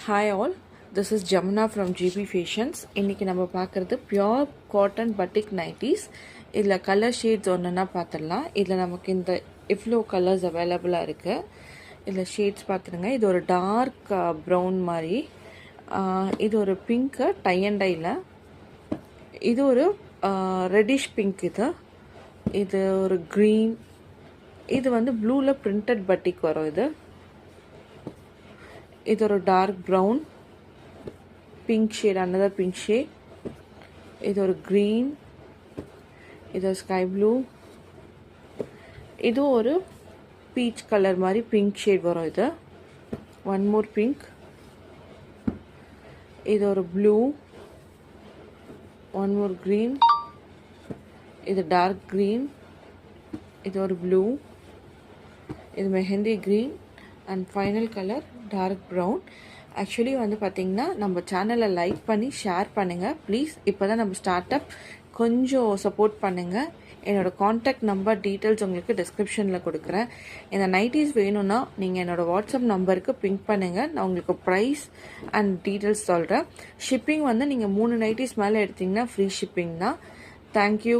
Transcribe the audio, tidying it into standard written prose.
Hi all, this is Jamuna from GB Fashions. இன்னைக்கு நம்ம பார்க்குறது பியோர் காட்டன் பட்டிக் நைட்டிஸ். இதில் கலர் ஷேட்ஸ் ஒன்றுன்னா பார்த்துடலாம். இதில் நமக்கு இந்த இவ்வளோ கலர்ஸ் அவைலபிளாக இருக்குது. இதில் ஷேட்ஸ் பார்த்துருங்க. இது ஒரு டார்க் ப்ரௌன் மாதிரி, இது ஒரு பிங்க்கு டை அண்ட் டையில், இது ஒரு ரெட்டிஷ் பிங்க், இது ஒரு க்ரீன், இது வந்து ப்ளூவில் பிரிண்டட் பட்டிக் வரும். இது ஒரு dark brown, pink shade, another pink shade, இது ஒரு க்ரீன், இது ஒரு ஸ்கை ப்ளூ, இது ஒரு பீச் கலர் மாதிரி பிங்க் ஷேட் வரும். இது ஒன் மோர் பிங்க், இது ஒரு ப்ளூ, ஒன் மோர் க்ரீன், இது டார்க் க்ரீன், இது ஒரு ப்ளூ, இது mehndi green and final colour dark brown. Actually வந்து பார்த்திங்கன்னா நம்ம சேனலை லைக் பண்ணி ஷேர் பண்ணுங்கள் ப்ளீஸ். இப்போ தான் நம்ம ஸ்டார்ட் அப், கொஞ்சம் சப்போர்ட் பண்ணுங்கள். என்னோடய காண்டாக்ட் நம்பர் டீட்டெயில்ஸ் உங்களுக்கு டிஸ்கிரிப்ஷனில் கொடுக்குறேன். இந்த நைட்டிஸ் வேணும்னா நீங்கள் என்னோடய வாட்ஸ்அப் நம்பருக்கு பிங்க் பண்ணுங்கள். நான் உங்களுக்கு ப்ரைஸ் அண்ட் டீட்டெயில்ஸ் சொல்கிறேன். ஷிப்பிங் வந்து நீங்கள் 3 நைட்டிஸ் மேலே எடுத்திங்கன்னா ஃப்ரீ ஷிப்பிங் தான். தேங்க்யூ.